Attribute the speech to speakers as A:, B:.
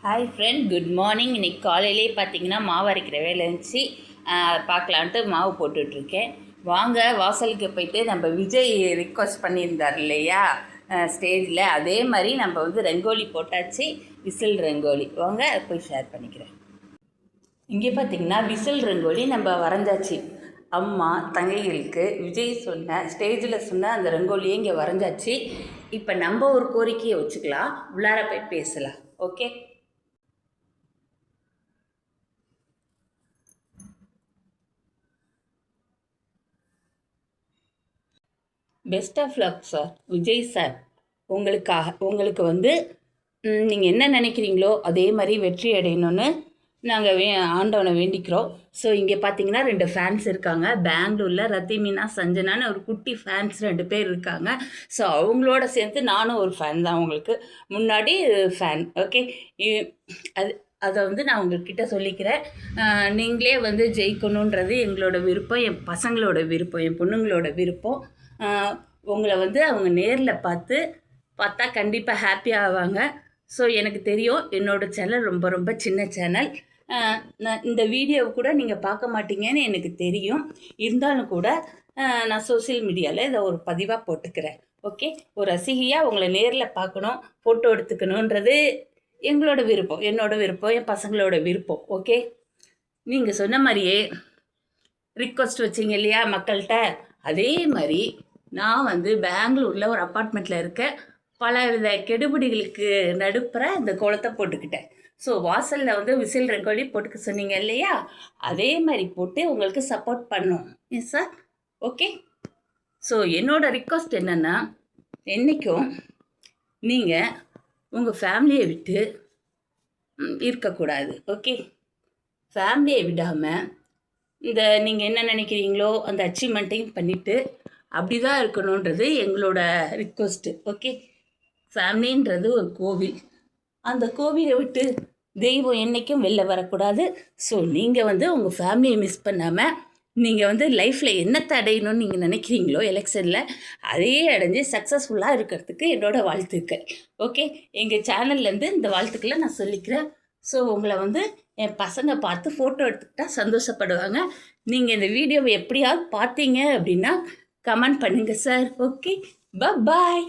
A: Hi friend, good morning. இன்றைக்கி காலையிலே பார்த்தீங்கன்னா மாவு அரைக்கிற வேலை இருந்துச்சு. பார்க்கலான்ட்டு மாவு போட்டுட்ருக்கேன். வாங்க வாசலுக்கு போயிட்டு நம்ம விஜய் ரிக்வஸ்ட் பண்ணியிருந்தார் இல்லையா ஸ்டேஜில், அதே மாதிரி நம்ம வந்து ரங்கோலி போட்டாச்சு. விசில் ரங்கோலி. வாங்க போய் ஷேர் பண்ணிக்கிறேன். இங்கே பார்த்திங்கன்னா விசில் ரங்கோலி நம்ம வரைஞ்சாச்சு. அம்மா தங்கைகளுக்கு விஜய் சொன்ன ஸ்டேஜில் சொன்ன அந்த ரங்கோலியை இங்கே வரைஞ்சாச்சு. இப்போ நம்ம ஒரு கோரிக்கையை வச்சுக்கலாம், உள்ளார போய் பேசலாம். Okay. Best of luck sir, Vijay sir. உங்களுக்கு வந்து நீங்கள் என்ன நினைக்கிறீங்களோ அதே மாதிரி வெற்றி அடையணும்னு நாங்கள் ஆண்டவனை வேண்டிக்கிறோம். ஸோ இங்கே பார்த்தீங்கன்னா 2 ஃபேன்ஸ் இருக்காங்க. பெங்களூரில் ரத்திமீனா சஞ்சனான்னு ஒரு குட்டி ஃபேன்ஸ் 2 பேர் இருக்காங்க. ஸோ அவங்களோட சேர்த்து நானும் ஒரு ஃபேன் தான், உங்களுக்கு முன்னாடி ஃபேன். ஓகே, அதை வந்து நான் உங்கள்கிட்ட சொல்லிக்கிறேன். நீங்களே வந்து ஜெயிக்கணுன்றது எங்களோட விருப்பம், என் பசங்களோட விருப்பம், என் பொண்ணுங்களோட விருப்பம். உங்களை வந்து அவங்க நேரில் பார்த்தா கண்டிப்பாக ஹாப்பியாக ஆவாங்க. ஸோ எனக்கு தெரியும், என்னோடய சேனல் ரொம்ப ரொம்ப சின்ன சேனல். நான் இந்த வீடியோவை கூட நீங்கள் பார்க்க மாட்டீங்கன்னு எனக்கு தெரியும். இருந்தாலும் கூட நான் சோசியல் மீடியாவில் இதை ஒரு பதிவாக போட்டுக்கிறேன். ஓகே, ஒரு ரசிகையாக உங்களை நேரில் பார்க்கணும், ஃபோட்டோ எடுத்துக்கணுன்றது எங்களோட விருப்பம், என்னோடய விருப்பம், என் பசங்களோட விருப்பம். ஓகே, நீங்கள் சொன்ன மாதிரியே ரிக்வஸ்ட் வச்சிங்க இல்லையா மக்கள்கிட்ட, அதே மாதிரி நான் வந்து பெங்களூரில் ஒரு அப்பார்ட்மெண்ட்டில் இருக்க பல வித கெடுபிடிகளுக்கு நடுப்புற இந்த கோலத்தை போட்டுக்கிட்டேன். ஸோ வாசலில் வந்து விசில் ரங்கோலி போட்டுக்க சொன்னீங்க இல்லையா, அதே மாதிரி போட்டு உங்களுக்கு சப்போர்ட் பண்ணோம். Yes sir. ஓகே, ஸோ என்னோடய ரிக்வஸ்ட் என்னென்னா, என்றைக்கும் நீங்கள் உங்கள் ஃபேமிலியை விட்டு இருக்கக்கூடாது. ஓகே, ஃபேமிலியை விடாமல் இந்த நீங்கள் என்ன நினைக்கிறீங்களோ அந்த அச்சீவ்மெண்ட்டையும் பண்ணிவிட்டு அப்படி தான் இருக்கணுன்றது எங்களோட ரிக்வஸ்ட்டு. ஓகே, ஃபேமிலின்றது ஒரு கோவில், அந்த கோவிலை விட்டு தெய்வம் என்றைக்கும் வெளில வரக்கூடாது. ஸோ நீங்கள் வந்து உங்கள் ஃபேமிலியை மிஸ் பண்ணாமல் நீங்கள் வந்து லைஃப்பில் என்னத்தை அடையணும்னு நீங்கள் நினைக்கிறீங்களோ எலெக்ஷனில் அதையே அடைஞ்சு சக்ஸஸ்ஃபுல்லாக இருக்கிறதுக்கு என்னோடய வாழ்த்துக்கள். ஓகே, எங்கள் சேனல்லேருந்து இந்த வாழ்த்துக்களை நான் சொல்லிக்கிறேன். ஸோ உங்களை வந்து என் பசங்க பார்த்து ஃபோட்டோ எடுத்துக்கிட்டால் சந்தோஷப்படுவாங்க. நீங்கள் இந்த வீடியோவை எப்படியாவது பார்த்தீங்க அப்படின்னா கமெண்ட் பண்ணுங்கள் சார். ஓகே, பாய்.